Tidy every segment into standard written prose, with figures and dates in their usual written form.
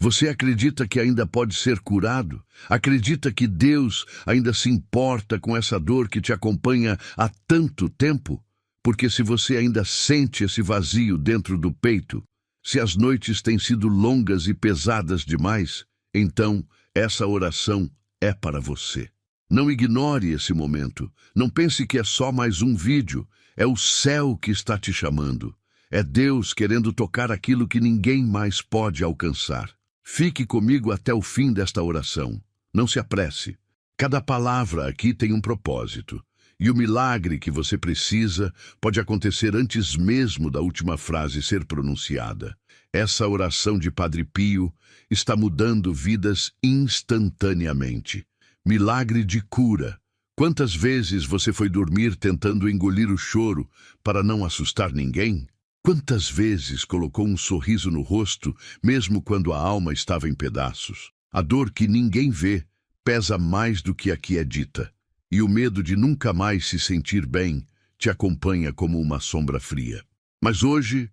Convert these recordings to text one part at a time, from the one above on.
Você acredita que ainda pode ser curado? Acredita que Deus ainda se importa com essa dor que te acompanha há tanto tempo? Porque se você ainda sente esse vazio dentro do peito, se as noites têm sido longas e pesadas demais, então essa oração é para você. Não ignore esse momento. Não pense que é só mais um vídeo. É o céu que está te chamando. É Deus querendo tocar aquilo que ninguém mais pode alcançar. Fique comigo até o fim desta oração. Não se apresse. Cada palavra aqui tem um propósito. E o milagre que você precisa pode acontecer antes mesmo da última frase ser pronunciada. Essa oração de Padre Pio está mudando vidas instantaneamente. Milagre de cura. Quantas vezes você foi dormir tentando engolir o choro para não assustar ninguém? Quantas vezes colocou um sorriso no rosto, mesmo quando a alma estava em pedaços? A dor que ninguém vê pesa mais do que a que é dita. E o medo de nunca mais se sentir bem te acompanha como uma sombra fria. Mas hoje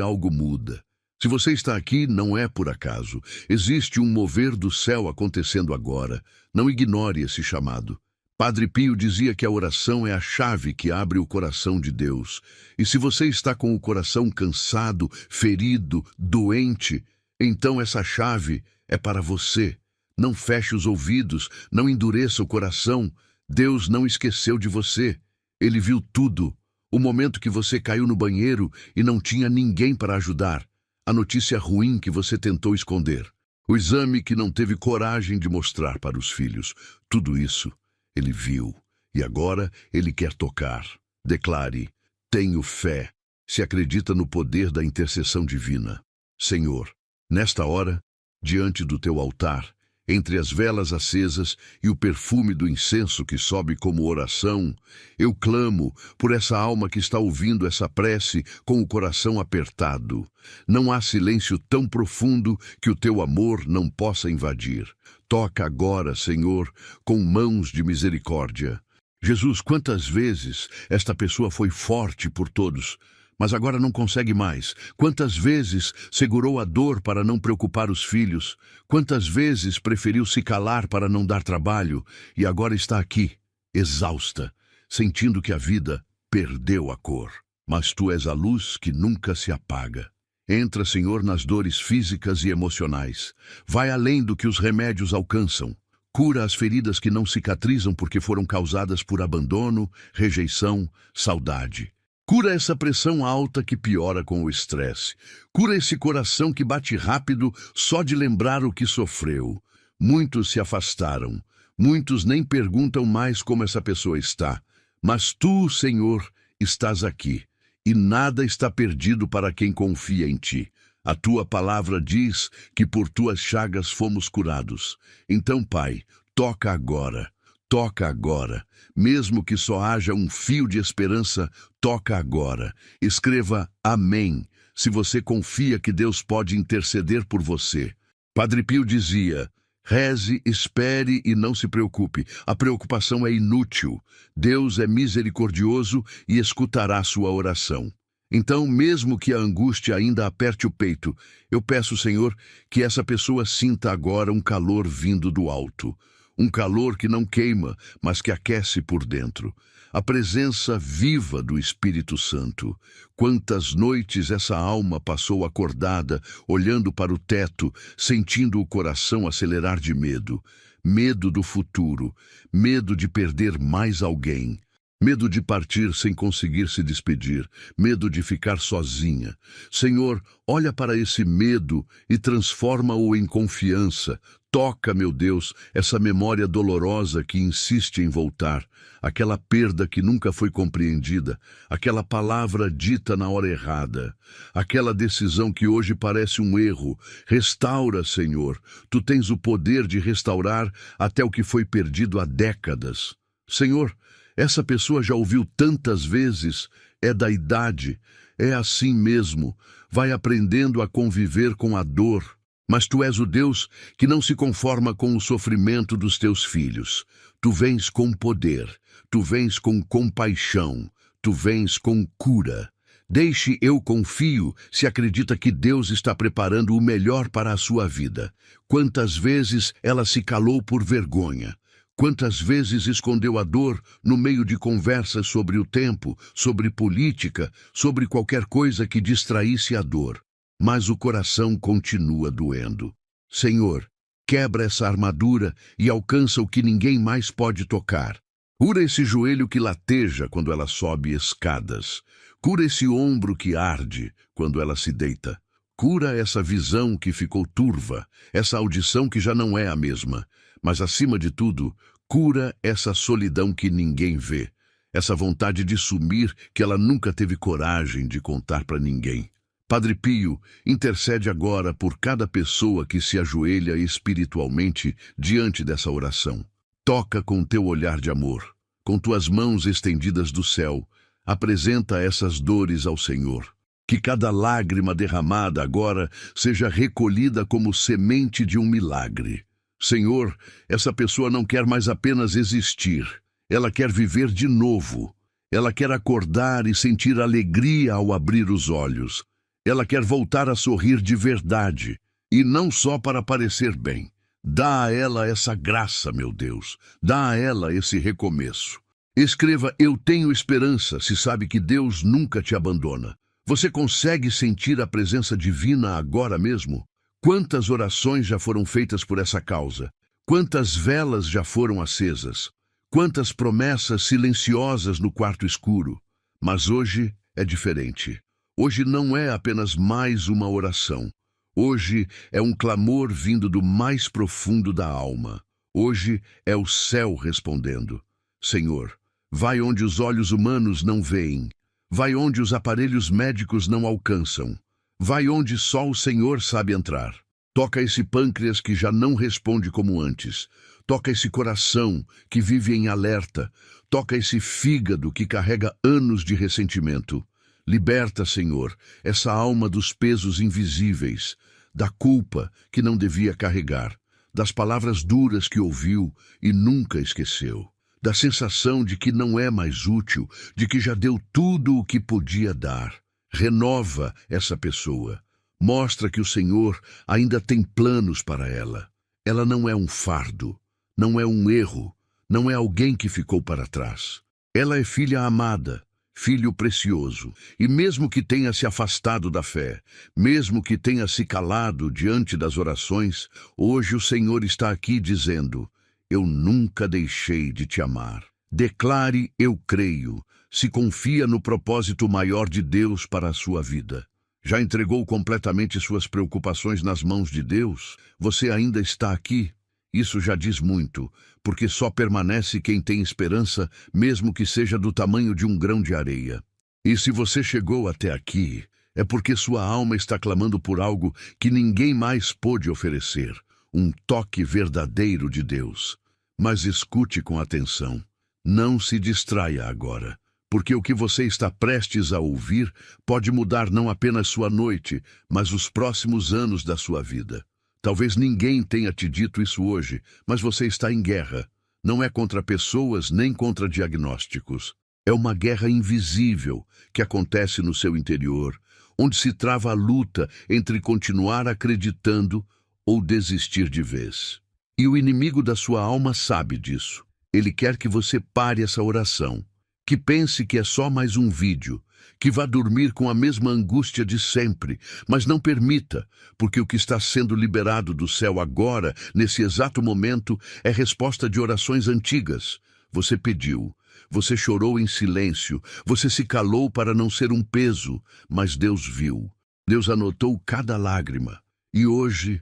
algo muda. Se você está aqui, não é por acaso. Existe um mover do céu acontecendo agora. Não ignore esse chamado. Padre Pio dizia que a oração é a chave que abre o coração de Deus. E se você está com o coração cansado, ferido, doente, então essa chave é para você. Não feche os ouvidos, não endureça o coração. Deus não esqueceu de você. Ele viu tudo. O momento que você caiu no banheiro e não tinha ninguém para ajudar. A notícia ruim que você tentou esconder. O exame que não teve coragem de mostrar para os filhos. Tudo isso Ele viu. E agora Ele quer tocar. Declare: tenho fé. Se acredita no poder da intercessão divina. Senhor, nesta hora, diante do teu altar, entre as velas acesas e o perfume do incenso que sobe como oração, eu clamo por essa alma que está ouvindo essa prece com o coração apertado. Não há silêncio tão profundo que o teu amor não possa invadir. Toca agora, Senhor, com mãos de misericórdia. Jesus, quantas vezes esta pessoa foi forte por todos, mas agora não consegue mais. Quantas vezes segurou a dor para não preocupar os filhos? Quantas vezes preferiu se calar para não dar trabalho? E agora está aqui, exausta, sentindo que a vida perdeu a cor. Mas tu és a luz que nunca se apaga. Entra, Senhor, nas dores físicas e emocionais. Vai além do que os remédios alcançam. Cura as feridas que não cicatrizam porque foram causadas por abandono, rejeição, saudade. Cura essa pressão alta que piora com o estresse. Cura esse coração que bate rápido só de lembrar o que sofreu. Muitos se afastaram. Muitos nem perguntam mais como essa pessoa está. Mas tu, Senhor, estás aqui. E nada está perdido para quem confia em ti. A tua palavra diz que por tuas chagas fomos curados. Então, Pai, toca agora. Toca agora. Mesmo que só haja um fio de esperança, toca agora. Escreva amém, se você confia que Deus pode interceder por você. Padre Pio dizia: reze, espere e não se preocupe. A preocupação é inútil. Deus é misericordioso e escutará sua oração. Então, mesmo que a angústia ainda aperte o peito, eu peço, Senhor, que essa pessoa sinta agora um calor vindo do alto. Um calor que não queima, mas que aquece por dentro. A presença viva do Espírito Santo. Quantas noites essa alma passou acordada, olhando para o teto, sentindo o coração acelerar de medo. Medo do futuro, medo de perder mais alguém. Medo de partir sem conseguir se despedir, medo de ficar sozinha. Senhor, olha para esse medo e transforma-o em confiança. Toca, meu Deus, essa memória dolorosa que insiste em voltar, aquela perda que nunca foi compreendida, aquela palavra dita na hora errada, aquela decisão que hoje parece um erro. Restaura, Senhor. Tu tens o poder de restaurar até o que foi perdido há décadas. Senhor, essa pessoa já ouviu tantas vezes, é da idade, é assim mesmo, vai aprendendo a conviver com a dor. Mas tu és o Deus que não se conforma com o sofrimento dos teus filhos. Tu vens com poder, tu vens com compaixão, tu vens com cura. Deixe eu confio se acredita que Deus está preparando o melhor para a sua vida. Quantas vezes ela se calou por vergonha? Quantas vezes escondeu a dor no meio de conversas sobre o tempo, sobre política, sobre qualquer coisa que distraísse a dor? Mas o coração continua doendo. Senhor, quebra essa armadura e alcança o que ninguém mais pode tocar. Cura esse joelho que lateja quando ela sobe escadas. Cura esse ombro que arde quando ela se deita. Cura essa visão que ficou turva, essa audição que já não é a mesma. Mas, acima de tudo, cura essa solidão que ninguém vê, essa vontade de sumir que ela nunca teve coragem de contar para ninguém. Padre Pio, intercede agora por cada pessoa que se ajoelha espiritualmente diante dessa oração. Toca com teu olhar de amor, com tuas mãos estendidas do céu, apresenta essas dores ao Senhor. Que cada lágrima derramada agora seja recolhida como semente de um milagre. Senhor, essa pessoa não quer mais apenas existir, ela quer viver de novo. Ela quer acordar e sentir alegria ao abrir os olhos. Ela quer voltar a sorrir de verdade, e não só para parecer bem. Dá a ela essa graça, meu Deus. Dá a ela esse recomeço. Escreva: eu tenho esperança, se sabe que Deus nunca te abandona. Você consegue sentir a presença divina agora mesmo? Quantas orações já foram feitas por essa causa? Quantas velas já foram acesas? Quantas promessas silenciosas no quarto escuro? Mas hoje é diferente. Hoje não é apenas mais uma oração. Hoje é um clamor vindo do mais profundo da alma. Hoje é o céu respondendo: Senhor, vai onde os olhos humanos não veem. Vai onde os aparelhos médicos não alcançam. Vai onde só o Senhor sabe entrar. Toca esse pâncreas que já não responde como antes. Toca esse coração que vive em alerta. Toca esse fígado que carrega anos de ressentimento. Liberta, Senhor, essa alma dos pesos invisíveis, da culpa que não devia carregar, das palavras duras que ouviu e nunca esqueceu, da sensação de que não é mais útil, de que já deu tudo o que podia dar. Renova essa pessoa. Mostra que o Senhor ainda tem planos para ela. Ela não é um fardo, não é um erro, não é alguém que ficou para trás. Ela é filha amada, filho precioso, e mesmo que tenha se afastado da fé, mesmo que tenha se calado diante das orações, hoje o Senhor está aqui dizendo: eu nunca deixei de te amar. Declare: eu creio. Se confia no propósito maior de Deus para a sua vida. Já entregou completamente suas preocupações nas mãos de Deus? Você ainda está aqui? Isso já diz muito, porque só permanece quem tem esperança, mesmo que seja do tamanho de um grão de areia. E se você chegou até aqui, é porque sua alma está clamando por algo que ninguém mais pôde oferecer, um toque verdadeiro de Deus. Mas escute com atenção. Não se distraia agora, porque o que você está prestes a ouvir pode mudar não apenas sua noite, mas os próximos anos da sua vida. Talvez ninguém tenha te dito isso hoje, mas você está em guerra. Não é contra pessoas nem contra diagnósticos. É uma guerra invisível que acontece no seu interior, onde se trava a luta entre continuar acreditando ou desistir de vez. E o inimigo da sua alma sabe disso. Ele quer que você pare essa oração, que pense que é só mais um vídeo, que vá dormir com a mesma angústia de sempre, mas não permita, porque o que está sendo liberado do céu agora, nesse exato momento, é resposta de orações antigas. Você pediu, você chorou em silêncio, você se calou para não ser um peso, mas Deus viu. Deus anotou cada lágrima, e hoje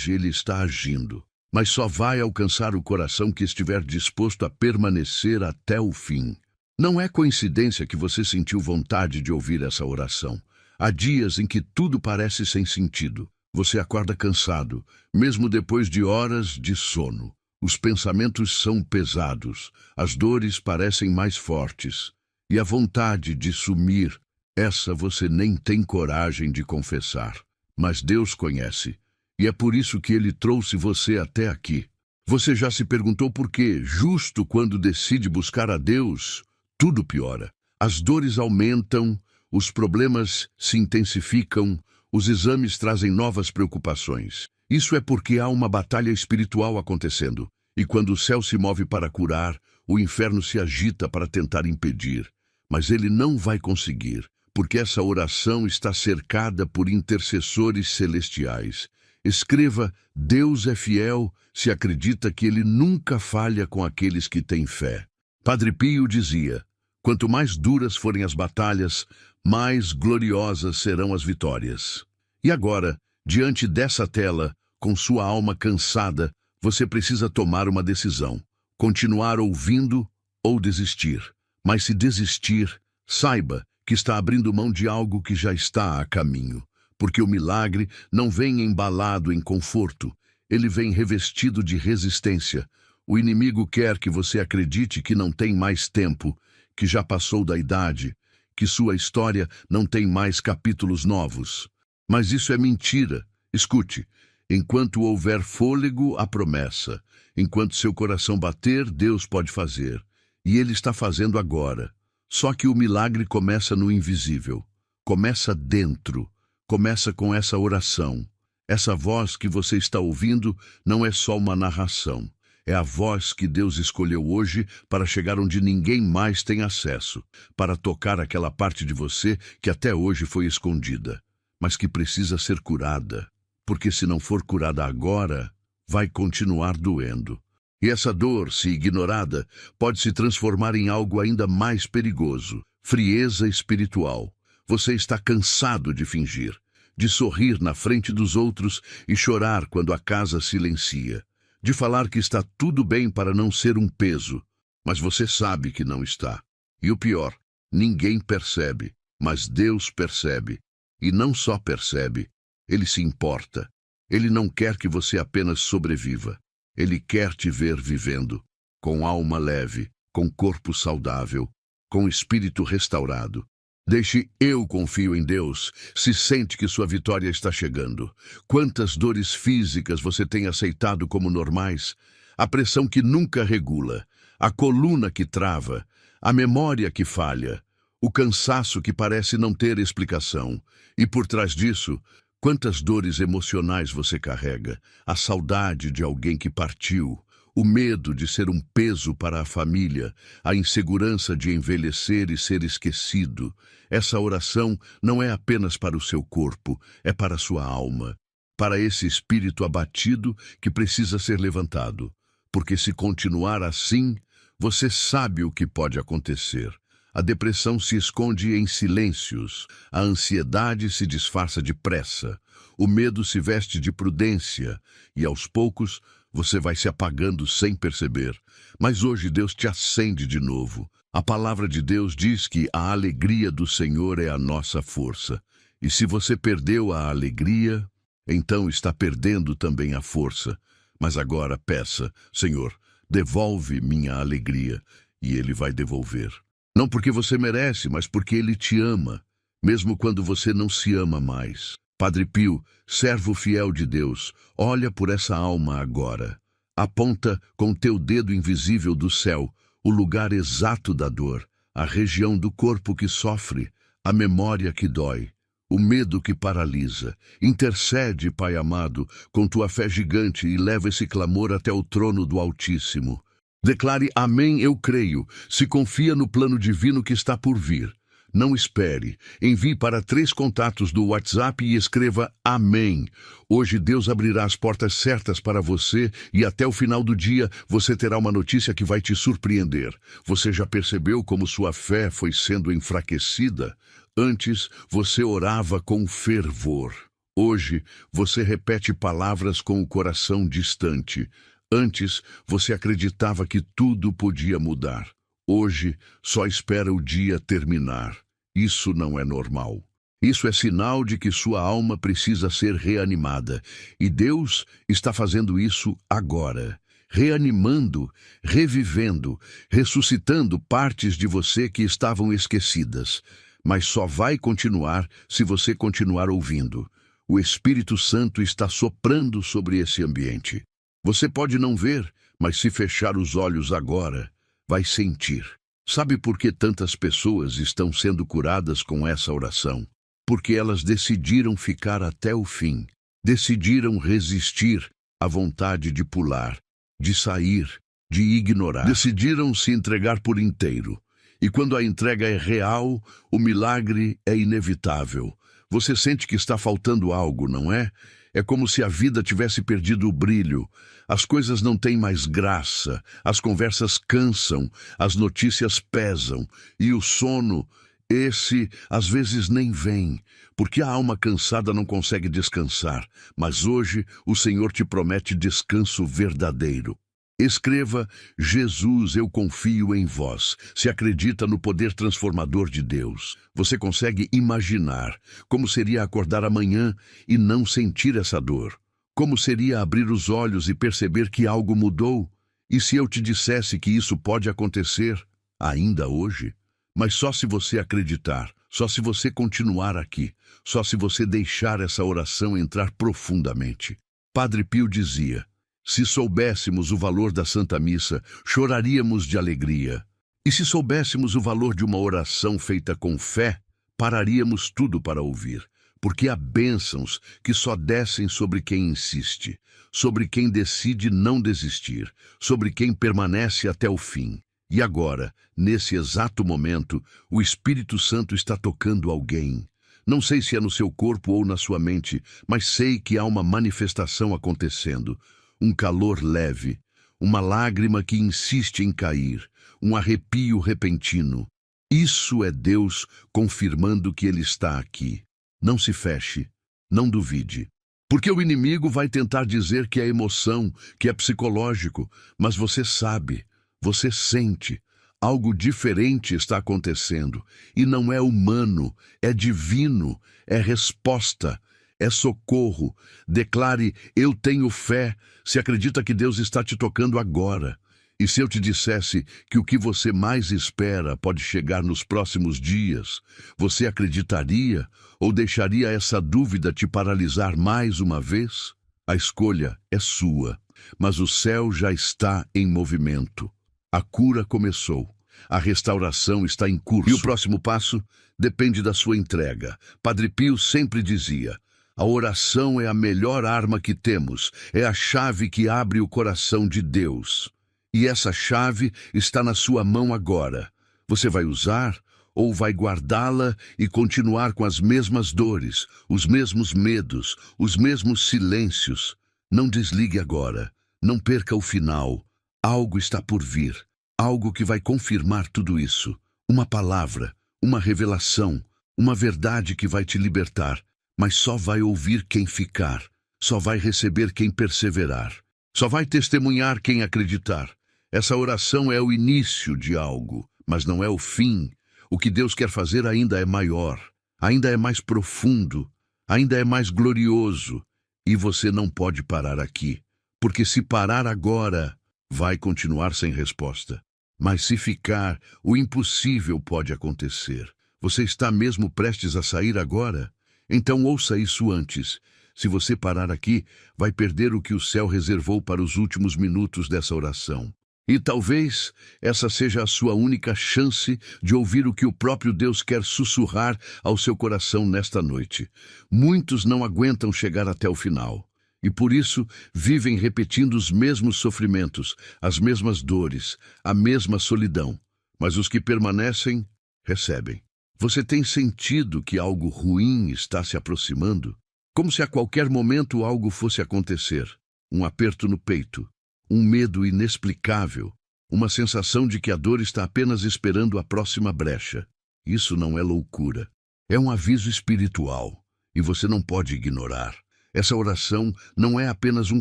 Ele está agindo. Mas só vai alcançar o coração que estiver disposto a permanecer até o fim. Não é coincidência que você sentiu vontade de ouvir essa oração. Há dias em que tudo parece sem sentido. Você acorda cansado, mesmo depois de horas de sono. Os pensamentos são pesados, as dores parecem mais fortes. E a vontade de sumir, essa você nem tem coragem de confessar. Mas Deus conhece, e é por isso que Ele trouxe você até aqui. Você já se perguntou por quê, justo quando decide buscar a Deus, tudo piora. As dores aumentam, Os problemas se intensificam, os exames trazem novas preocupações. Isso é porque há uma batalha espiritual acontecendo. E quando o céu se move para curar, o inferno se agita para tentar impedir. Mas ele não vai conseguir, porque essa oração está cercada por intercessores celestiais. Escreva: Deus é fiel se acredita que ele nunca falha com aqueles que têm fé. Padre Pio dizia: quanto mais duras forem as batalhas, mais gloriosas serão as vitórias. E agora, diante dessa tela, com sua alma cansada, você precisa tomar uma decisão: continuar ouvindo ou desistir. Mas se desistir, saiba que está abrindo mão de algo que já está a caminho. Porque o milagre não vem embalado em conforto, ele vem revestido de resistência. O inimigo quer que você acredite que não tem mais tempo, que já passou da idade, que sua história não tem mais capítulos novos. Mas isso é mentira. Escute, enquanto houver fôlego, há promessa. Enquanto seu coração bater, Deus pode fazer. E Ele está fazendo agora. Só que o milagre começa no invisível. Começa dentro. Começa com essa oração. Essa voz que você está ouvindo não é só uma narração. É a voz que Deus escolheu hoje para chegar onde ninguém mais tem acesso, para tocar aquela parte de você que até hoje foi escondida, mas que precisa ser curada, porque se não for curada agora, vai continuar doendo. E essa dor, se ignorada, pode se transformar em algo ainda mais perigoso: frieza espiritual. Você está cansado de fingir, de sorrir na frente dos outros e chorar quando a casa silencia, de falar que está tudo bem para não ser um peso, mas você sabe que não está. E o pior, ninguém percebe, mas Deus percebe. E não só percebe, Ele se importa. Ele não quer que você apenas sobreviva. Ele quer te ver vivendo, com alma leve, com corpo saudável, com espírito restaurado. Deixe "eu confio em Deus" se sente que sua vitória está chegando. Quantas dores físicas você tem aceitado como normais? A pressão que nunca regula, a coluna que trava, a memória que falha, o cansaço que parece não ter explicação. E por trás disso, quantas dores emocionais você carrega? A saudade de alguém que partiu, o medo de ser um peso para a família, a insegurança de envelhecer e ser esquecido. Essa oração não é apenas para o seu corpo, é para a sua alma, para esse espírito abatido que precisa ser levantado. Porque se continuar assim, você sabe o que pode acontecer. A depressão se esconde em silêncios, a ansiedade se disfarça de pressa, o medo se veste de prudência e, aos poucos, você vai se apagando sem perceber. Mas hoje Deus te acende de novo. A palavra de Deus diz que a alegria do Senhor é a nossa força. E se você perdeu a alegria, então está perdendo também a força. Mas agora peça: Senhor, devolve minha alegria. E Ele vai devolver. Não porque você merece, mas porque Ele te ama, mesmo quando você não se ama mais. Padre Pio, servo fiel de Deus, olha por essa alma agora. Aponta com teu dedo invisível do céu o lugar exato da dor, a região do corpo que sofre, a memória que dói, o medo que paralisa. Intercede, Pai amado, com tua fé gigante e leva esse clamor até o trono do Altíssimo. Declare: amém, eu creio. Se confia no plano divino que está por vir. Não espere. Envie para 3 contatos do WhatsApp e escreva amém. Hoje Deus abrirá as portas certas para você e até o final do dia você terá uma notícia que vai te surpreender. Você já percebeu como sua fé foi sendo enfraquecida? Antes você orava com fervor. Hoje você repete palavras com o coração distante. Antes você acreditava que tudo podia mudar. Hoje só espera o dia terminar. Isso não é normal. Isso é sinal de que sua alma precisa ser reanimada. E Deus está fazendo isso agora. Reanimando, revivendo, ressuscitando partes de você que estavam esquecidas. Mas só vai continuar se você continuar ouvindo. O Espírito Santo está soprando sobre esse ambiente. Você pode não ver, mas se fechar os olhos agora, vai sentir. Sabe por que tantas pessoas estão sendo curadas com essa oração? Porque elas decidiram ficar até o fim, decidiram resistir à vontade de pular, de sair, de ignorar. Decidiram se entregar por inteiro. E quando a entrega é real, o milagre é inevitável. Você sente que está faltando algo, não é? É como se a vida tivesse perdido o brilho. As coisas não têm mais graça, as conversas cansam, as notícias pesam, e o sono, esse, às vezes nem vem, porque a alma cansada não consegue descansar. Mas hoje o Senhor te promete descanso verdadeiro. Escreva: Jesus, eu confio em vós. Se acredita no poder transformador de Deus. Você consegue imaginar como seria acordar amanhã e não sentir essa dor? Como seria abrir os olhos e perceber que algo mudou? E se eu te dissesse que isso pode acontecer ainda hoje? Mas só se você acreditar, só se você continuar aqui, só se você deixar essa oração entrar profundamente. Padre Pio dizia: se soubéssemos o valor da Santa Missa, choraríamos de alegria. E se soubéssemos o valor de uma oração feita com fé, pararíamos tudo para ouvir. Porque há bênçãos que só descem sobre quem insiste, sobre quem decide não desistir, sobre quem permanece até o fim. E agora, nesse exato momento, o Espírito Santo está tocando alguém. Não sei se é no seu corpo ou na sua mente, mas sei que há uma manifestação acontecendo. Um calor leve, uma lágrima que insiste em cair, um arrepio repentino. Isso é Deus confirmando que Ele está aqui. Não se feche, não duvide. Porque o inimigo vai tentar dizer que é emoção, que é psicológico, mas você sabe, você sente. Algo diferente está acontecendo, e não é humano, é divino, é resposta. É socorro. Declare: eu tenho fé. Se acredita que Deus está te tocando agora. E se eu te dissesse que o que você mais espera pode chegar nos próximos dias, você acreditaria ou deixaria essa dúvida te paralisar mais uma vez? A escolha é sua, mas o céu já está em movimento. A cura começou. A restauração está em curso. E o próximo passo depende da sua entrega. Padre Pio sempre dizia: a oração é a melhor arma que temos, é a chave que abre o coração de Deus. E essa chave está na sua mão agora. Você vai usar ou vai guardá-la e continuar com as mesmas dores, os mesmos medos, os mesmos silêncios? Não desligue agora, não perca o final. Algo está por vir, algo que vai confirmar tudo isso. Uma palavra, uma revelação, uma verdade que vai te libertar. Mas só vai ouvir quem ficar, só vai receber quem perseverar, só vai testemunhar quem acreditar. Essa oração é o início de algo, mas não é o fim. O que Deus quer fazer ainda é maior, ainda é mais profundo, ainda é mais glorioso. E você não pode parar aqui, porque se parar agora, vai continuar sem resposta. Mas se ficar, o impossível pode acontecer. Você está mesmo prestes a sair agora? Então ouça isso antes. Se você parar aqui, vai perder o que o céu reservou para os últimos minutos dessa oração. E talvez essa seja a sua única chance de ouvir o que o próprio Deus quer sussurrar ao seu coração nesta noite. Muitos não aguentam chegar até o final. E por isso vivem repetindo os mesmos sofrimentos, as mesmas dores, a mesma solidão. Mas os que permanecem, recebem. Você tem sentido que algo ruim está se aproximando? Como se a qualquer momento algo fosse acontecer. Um aperto no peito, um medo inexplicável, uma sensação de que a dor está apenas esperando a próxima brecha. Isso não é loucura. É um aviso espiritual, e você não pode ignorar. Essa oração não é apenas um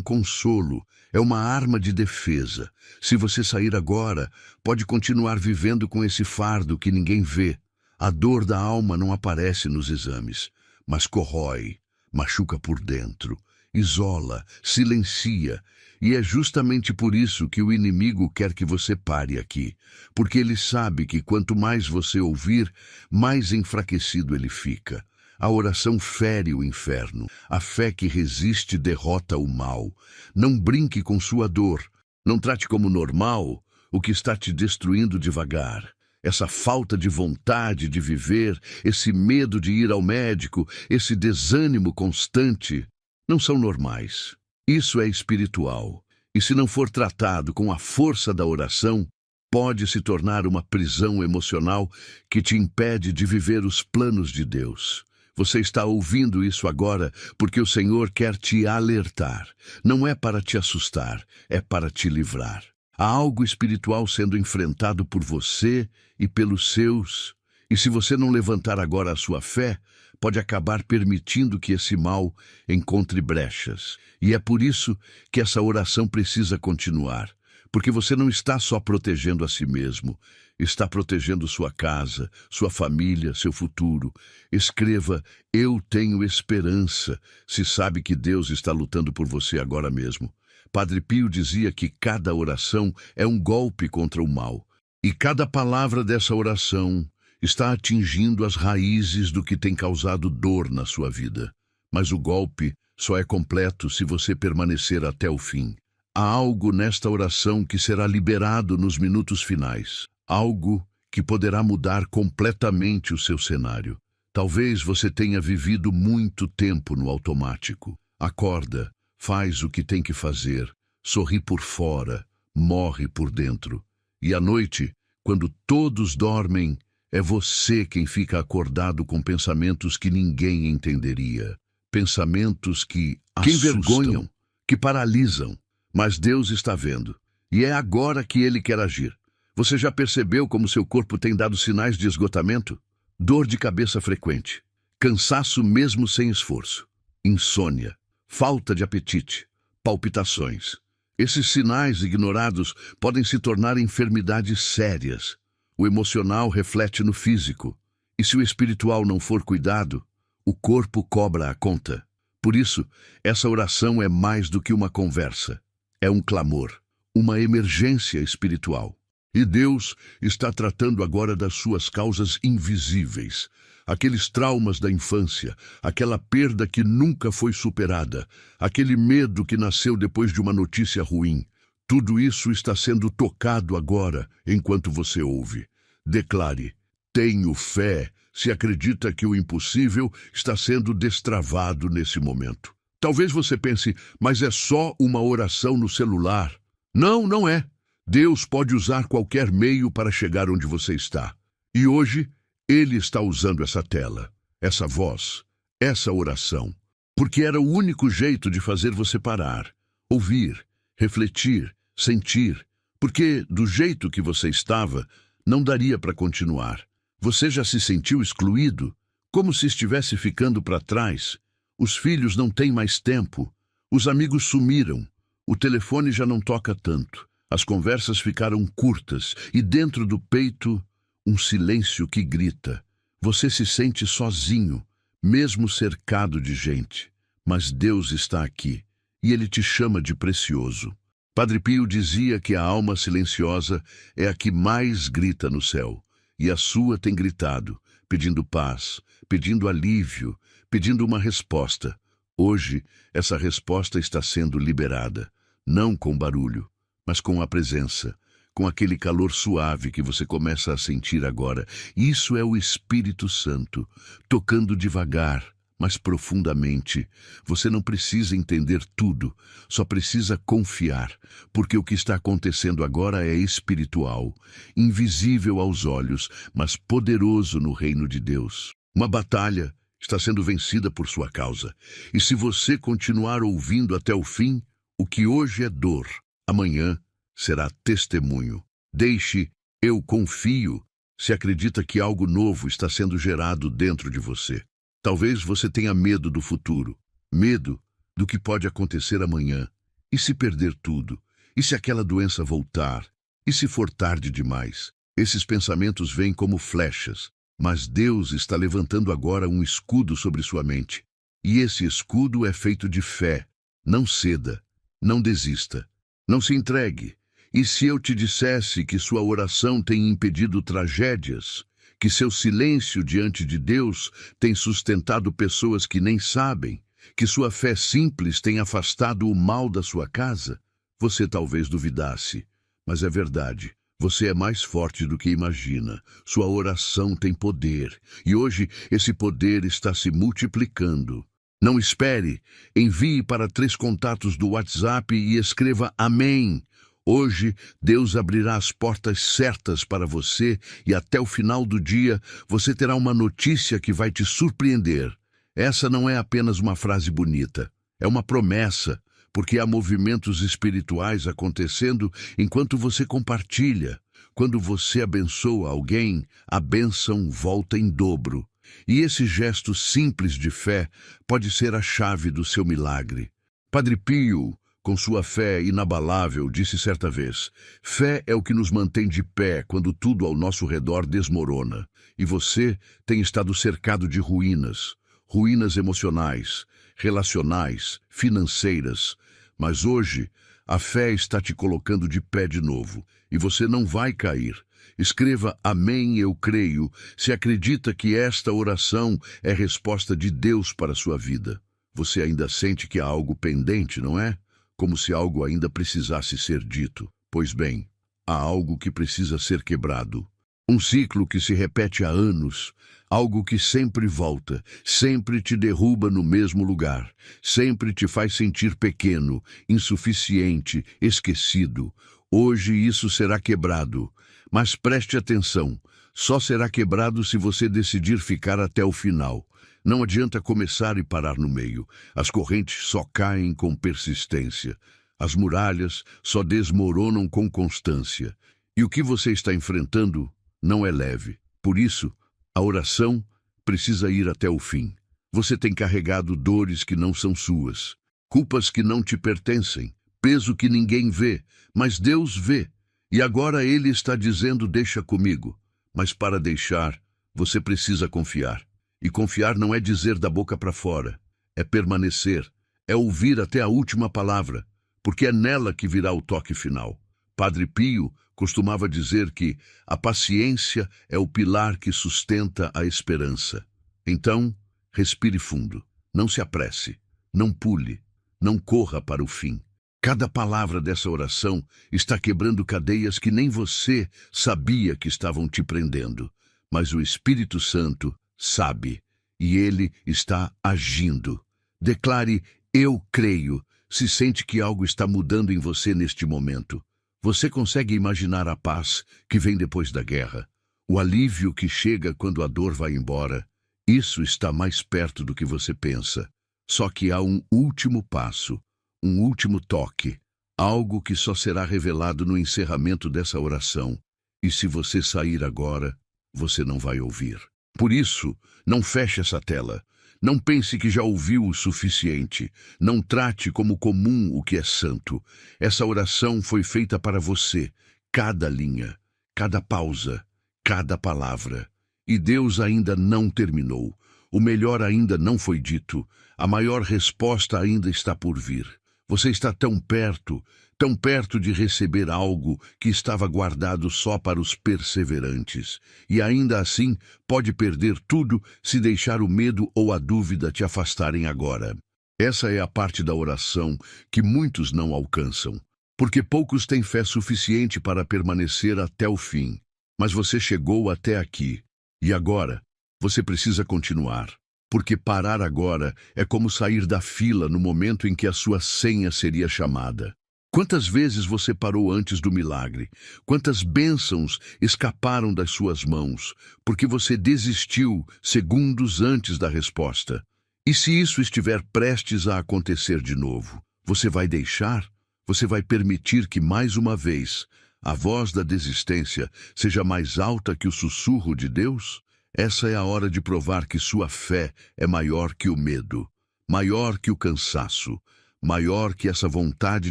consolo, é uma arma de defesa. Se você sair agora, pode continuar vivendo com esse fardo que ninguém vê. A dor da alma não aparece nos exames, mas corrói, machuca por dentro, isola, silencia. E é justamente por isso que o inimigo quer que você pare aqui, porque ele sabe que quanto mais você ouvir, mais enfraquecido ele fica. A oração fere o inferno. A fé que resiste derrota o mal. Não brinque com sua dor. Não trate como normal o que está te destruindo devagar. essa falta de vontade de viver, esse medo de ir ao médico, esse desânimo constante, não são normais. Isso é espiritual. E se não for tratado com a força da oração, pode se tornar uma prisão emocional que te impede de viver os planos de Deus. Você está ouvindo isso agora porque o Senhor quer te alertar. Não é para te assustar, é para te livrar. Há algo espiritual sendo enfrentado por você e pelos seus. E se você não levantar agora a sua fé, pode acabar permitindo que esse mal encontre brechas. E é por isso que essa oração precisa continuar. Porque você não está só protegendo a si mesmo, está protegendo sua casa, sua família, seu futuro. Escreva: eu tenho esperança, se sabe que Deus está lutando por você agora mesmo. Padre Pio dizia que cada oração é um golpe contra o mal. E cada palavra dessa oração está atingindo as raízes do que tem causado dor na sua vida. Mas o golpe só é completo se você permanecer até o fim. Há algo nesta oração que será liberado nos minutos finais. Algo que poderá mudar completamente o seu cenário. Talvez você tenha vivido muito tempo no automático. Acorda, faz o que tem que fazer, sorri por fora, morre por dentro. E à noite, quando todos dormem, é você quem fica acordado com pensamentos que ninguém entenderia. Pensamentos que envergonham, que paralisam. Mas Deus está vendo, e é agora que Ele quer agir. Você já percebeu como seu corpo tem dado sinais de esgotamento? Dor de cabeça frequente, cansaço mesmo sem esforço, insônia, falta de apetite, palpitações. Esses sinais ignorados podem se tornar enfermidades sérias. O emocional reflete no físico, e se o espiritual não for cuidado, o corpo cobra a conta. Por isso, essa oração é mais do que uma conversa. É um clamor, uma emergência espiritual. E Deus está tratando agora das suas causas invisíveis, aqueles traumas da infância, aquela perda que nunca foi superada, aquele medo que nasceu depois de uma notícia ruim. Tudo isso está sendo tocado agora, enquanto você ouve. Declare: tenho fé, se acredita que o impossível está sendo destravado nesse momento. Talvez você pense: mas é só uma oração no celular. Não, não é. Deus pode usar qualquer meio para chegar onde você está. E hoje, Ele está usando essa tela, essa voz, essa oração, porque era o único jeito de fazer você parar, ouvir, refletir, sentir, porque do jeito que você estava, não daria para continuar. Você já se sentiu excluído, como se estivesse ficando para trás. Os filhos não têm mais tempo, os amigos sumiram, o telefone já não toca tanto, as conversas ficaram curtas e dentro do peito um silêncio que grita. Você se sente sozinho, mesmo cercado de gente, mas Deus está aqui e Ele te chama de precioso. Padre Pio dizia que a alma silenciosa é a que mais grita no céu, e a sua tem gritado, pedindo paz, pedindo alívio, pedindo uma resposta. Hoje, essa resposta está sendo liberada, não com barulho, mas com a presença, com aquele calor suave que você começa a sentir agora. Isso é o Espírito Santo, tocando devagar, mas profundamente. Você não precisa entender tudo, só precisa confiar, porque o que está acontecendo agora é espiritual, invisível aos olhos, mas poderoso no reino de Deus. Uma batalha está sendo vencida por sua causa. E se você continuar ouvindo até o fim, o que hoje é dor, amanhã será testemunho. Deixe, eu confio, se acredita que algo novo está sendo gerado dentro de você. Talvez você tenha medo do futuro, medo do que pode acontecer amanhã. E se perder tudo? E se aquela doença voltar? E se for tarde demais? Esses pensamentos vêm como flechas. Mas Deus está levantando agora um escudo sobre sua mente. E esse escudo é feito de fé. Não ceda, não desista, não se entregue. E se eu te dissesse que sua oração tem impedido tragédias, que seu silêncio diante de Deus tem sustentado pessoas que nem sabem, que sua fé simples tem afastado o mal da sua casa, você talvez duvidasse, mas é verdade. Você é mais forte do que imagina. Sua oração tem poder. E hoje esse poder está se multiplicando. Não espere. Envie para 3 contatos do WhatsApp e escreva Amém. Hoje, Deus abrirá as portas certas para você e até o final do dia você terá uma notícia que vai te surpreender. Essa não é apenas uma frase bonita. É uma promessa, porque há movimentos espirituais acontecendo enquanto você compartilha. Quando você abençoa alguém, a bênção volta em dobro. E esse gesto simples de fé pode ser a chave do seu milagre. Padre Pio, com sua fé inabalável, disse certa vez: fé é o que nos mantém de pé quando tudo ao nosso redor desmorona. E você tem estado cercado de ruínas. Ruínas emocionais, relacionais, financeiras. Mas hoje, a fé está te colocando de pé de novo. E você não vai cair. Escreva Amém, eu creio, se acredita que esta oração é resposta de Deus para a sua vida. Você ainda sente que há algo pendente, não é? Como se algo ainda precisasse ser dito. Pois bem, há algo que precisa ser quebrado. Um ciclo que se repete há anos, algo que sempre volta, sempre te derruba no mesmo lugar, sempre te faz sentir pequeno, insuficiente, esquecido. Hoje isso será quebrado, mas preste atenção, só será quebrado se você decidir ficar até o final. Não adianta começar e parar no meio. As correntes só caem com persistência. As muralhas só desmoronam com constância. E o que você está enfrentando não é leve. Por isso, a oração precisa ir até o fim. Você tem carregado dores que não são suas, culpas que não te pertencem, peso que ninguém vê, mas Deus vê. E agora Ele está dizendo: deixa comigo. Mas para deixar, você precisa confiar. E confiar não é dizer da boca para fora, é permanecer, é ouvir até a última palavra, porque é nela que virá o toque final. Padre Pio costumava dizer que a paciência é o pilar que sustenta a esperança. Então, respire fundo, não se apresse, não pule, não corra para o fim. Cada palavra dessa oração está quebrando cadeias que nem você sabia que estavam te prendendo, mas o Espírito Santo sabe, e Ele está agindo. Declare: eu creio, se sente que algo está mudando em você neste momento. Você consegue imaginar a paz que vem depois da guerra? O alívio que chega quando a dor vai embora? Isso está mais perto do que você pensa. Só que há um último passo, um último toque, algo que só será revelado no encerramento dessa oração. E se você sair agora, você não vai ouvir. Por isso, não feche essa tela. Não pense que já ouviu o suficiente. Não trate como comum o que é santo. Essa oração foi feita para você. Cada linha, cada pausa, cada palavra. E Deus ainda não terminou. O melhor ainda não foi dito. A maior resposta ainda está por vir. Você está tão perto de receber algo que estava guardado só para os perseverantes. E ainda assim, pode perder tudo se deixar o medo ou a dúvida te afastarem agora. Essa é a parte da oração que muitos não alcançam, porque poucos têm fé suficiente para permanecer até o fim. Mas você chegou até aqui, e agora você precisa continuar. Porque parar agora é como sair da fila no momento em que a sua senha seria chamada. Quantas vezes você parou antes do milagre? Quantas bênçãos escaparam das suas mãos, porque você desistiu segundos antes da resposta? E se isso estiver prestes a acontecer de novo, você vai deixar? Você vai permitir que mais uma vez a voz da desistência seja mais alta que o sussurro de Deus? Essa é a hora de provar que sua fé é maior que o medo, maior que o cansaço, maior que essa vontade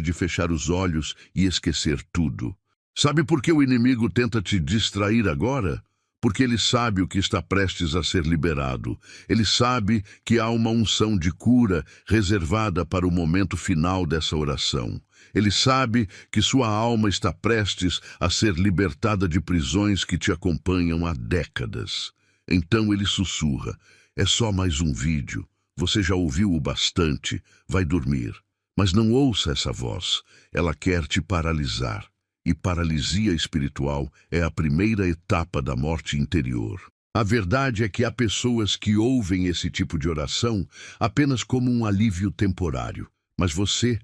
de fechar os olhos e esquecer tudo. Sabe por que o inimigo tenta te distrair agora? Porque ele sabe o que está prestes a ser liberado. Ele sabe que há uma unção de cura reservada para o momento final dessa oração. Ele sabe que sua alma está prestes a ser libertada de prisões que te acompanham há décadas. Então ele sussurra: é só mais um vídeo, você já ouviu o bastante, vai dormir. Mas não ouça essa voz, ela quer te paralisar. e paralisia espiritual é a primeira etapa da morte interior. A verdade é que há pessoas que ouvem esse tipo de oração apenas como um alívio temporário. Mas você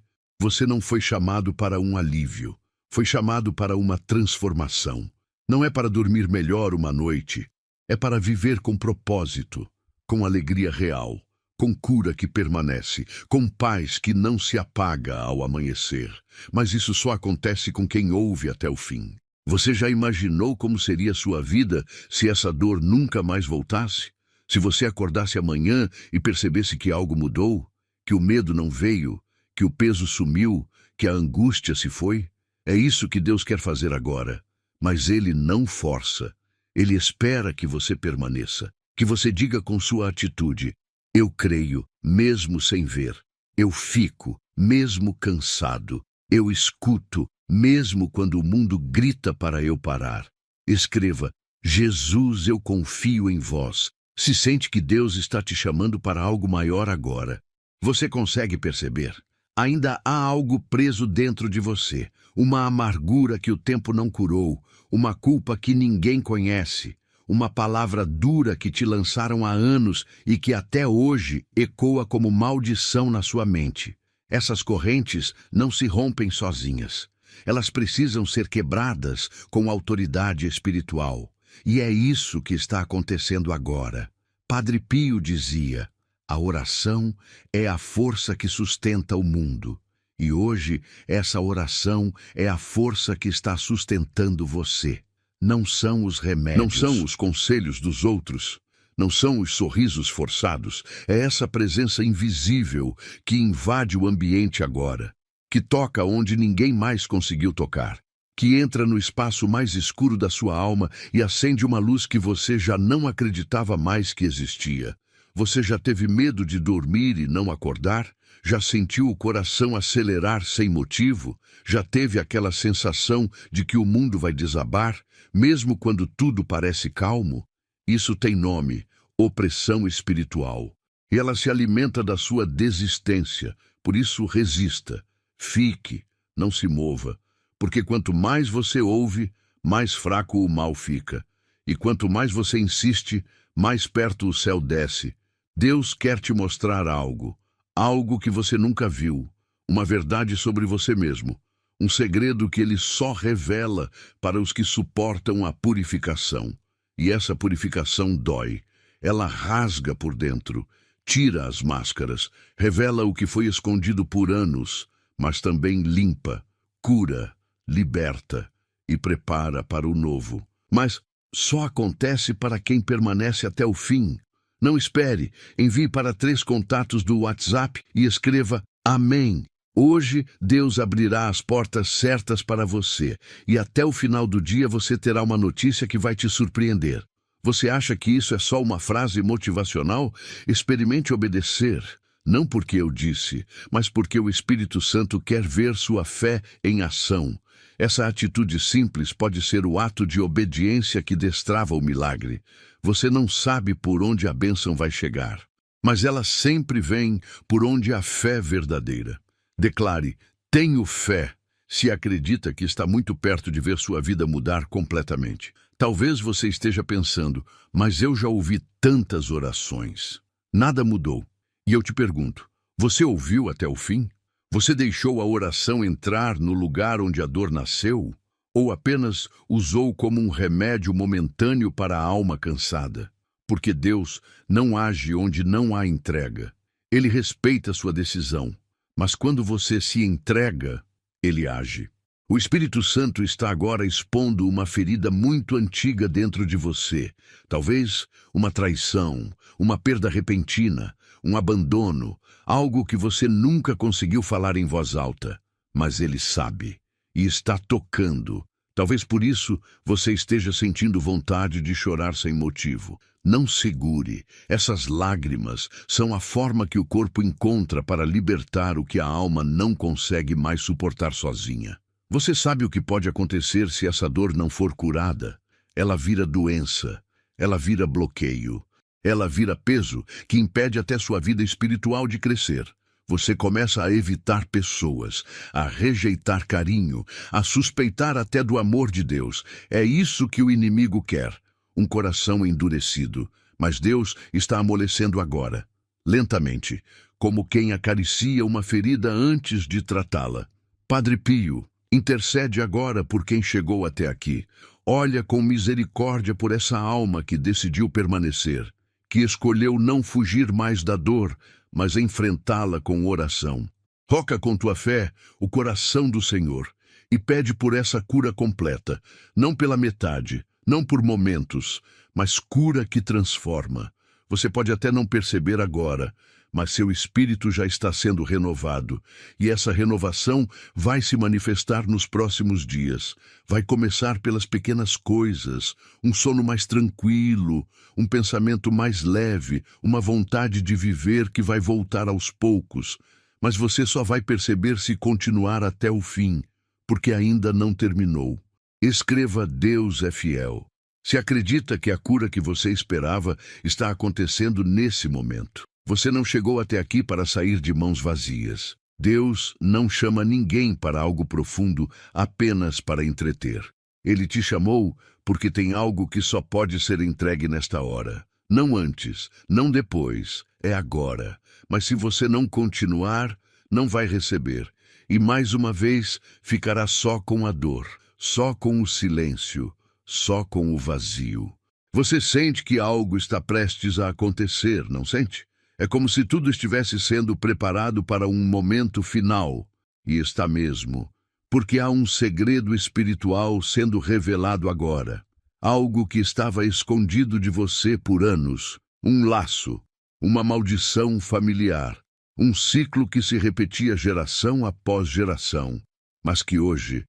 não foi chamado para um alívio. Foi chamado para uma transformação. Não é para dormir melhor uma noite. É para viver com propósito, com alegria real, com cura que permanece, com paz que não se apaga ao amanhecer. Mas isso só acontece com quem ouve até o fim. Você já imaginou como seria sua vida se essa dor nunca mais voltasse? Se você acordasse amanhã e percebesse que algo mudou, que o medo não veio, que o peso sumiu, que a angústia se foi? É isso que Deus quer fazer agora. Mas Ele não força. Ele espera que você permaneça, que você diga com sua atitude: eu creio, mesmo sem ver. Eu fico, mesmo cansado. Eu escuto, mesmo quando o mundo grita para eu parar. Escreva: Jesus, eu confio em vós. Se sente que Deus está te chamando para algo maior agora. Você consegue perceber? Ainda há algo preso dentro de você, uma amargura que o tempo não curou, uma culpa que ninguém conhece, uma palavra dura que te lançaram há anos e que até hoje ecoa como maldição na sua mente. Essas correntes não se rompem sozinhas. Elas precisam ser quebradas com autoridade espiritual. E é isso que está acontecendo agora. Padre Pio dizia: a oração é a força que sustenta o mundo. E hoje, essa oração é a força que está sustentando você. Não são os remédios. Não são os conselhos dos outros. Não são os sorrisos forçados. É essa presença invisível que invade o ambiente agora, que toca onde ninguém mais conseguiu tocar, que entra no espaço mais escuro da sua alma e acende uma luz que você já não acreditava mais que existia. Você já teve medo de dormir e não acordar? Já sentiu o coração acelerar sem motivo? Já teve aquela sensação de que o mundo vai desabar, mesmo quando tudo parece calmo? Isso tem nome: opressão espiritual. E ela se alimenta da sua desistência. Por isso, resista. Fique, não se mova. Porque quanto mais você ouve, mais fraco o mal fica. E quanto mais você insiste, mais perto o céu desce. Deus quer te mostrar algo. Algo que você nunca viu. Uma verdade sobre você mesmo. Um segredo que Ele só revela para os que suportam a purificação. E essa purificação dói. Ela rasga por dentro, tira as máscaras, revela o que foi escondido por anos, mas também limpa, cura, liberta e prepara para o novo. Mas só acontece para quem permanece até o fim. Não espere, envie para 3 contatos do WhatsApp e escreva Amém. Hoje, Deus abrirá as portas certas para você, e até o final do dia você terá uma notícia que vai te surpreender. Você acha que isso é só uma frase motivacional? Experimente obedecer, não porque eu disse, mas porque o Espírito Santo quer ver sua fé em ação. Essa atitude simples pode ser o ato de obediência que destrava o milagre. Você não sabe por onde a bênção vai chegar, mas ela sempre vem por onde a fé verdadeira. Declare: tenho fé, se acredita que está muito perto de ver sua vida mudar completamente. Talvez você esteja pensando: mas eu já ouvi tantas orações. Nada mudou. E eu te pergunto: você ouviu até o fim? Você deixou a oração entrar no lugar onde a dor nasceu? Ou apenas usou como um remédio momentâneo para a alma cansada? Porque Deus não age onde não há entrega. Ele respeita sua decisão, mas quando você se entrega, Ele age. O Espírito Santo está agora expondo uma ferida muito antiga dentro de você. Talvez uma traição, uma perda repentina, um abandono, algo que você nunca conseguiu falar em voz alta. Mas Ele sabe e está tocando. Talvez por isso você esteja sentindo vontade de chorar sem motivo. Não segure. Essas lágrimas são a forma que o corpo encontra para libertar o que a alma não consegue mais suportar sozinha. Você sabe o que pode acontecer se essa dor não for curada? Ela vira doença, ela vira bloqueio, ela vira peso que impede até sua vida espiritual de crescer. Você começa a evitar pessoas, a rejeitar carinho, a suspeitar até do amor de Deus. É isso que o inimigo quer, um coração endurecido. Mas Deus está amolecendo agora, lentamente, como quem acaricia uma ferida antes de tratá-la. Padre Pio, intercede agora por quem chegou até aqui. Olha com misericórdia por essa alma que decidiu permanecer, que escolheu não fugir mais da dor, mas enfrentá-la com oração. Toca com tua fé o coração do Senhor e pede por essa cura completa, não pela metade, não por momentos, mas cura que transforma. Você pode até não perceber agora, mas seu espírito já está sendo renovado, e essa renovação vai se manifestar nos próximos dias. Vai começar pelas pequenas coisas, um sono mais tranquilo, um pensamento mais leve, uma vontade de viver que vai voltar aos poucos. Mas você só vai perceber se continuar até o fim, porque ainda não terminou. Escreva: Deus é fiel. Se acredita que a cura que você esperava está acontecendo nesse momento. Você não chegou até aqui para sair de mãos vazias. Deus não chama ninguém para algo profundo apenas para entreter. Ele te chamou porque tem algo que só pode ser entregue nesta hora. Não antes, não depois, é agora. Mas se você não continuar, não vai receber. E mais uma vez ficará só com a dor, só com o silêncio, só com o vazio. Você sente que algo está prestes a acontecer, não sente? É como se tudo estivesse sendo preparado para um momento final. E está mesmo, porque há um segredo espiritual sendo revelado agora. Algo que estava escondido de você por anos. Um laço, uma maldição familiar. Um ciclo que se repetia geração após geração. Mas que hoje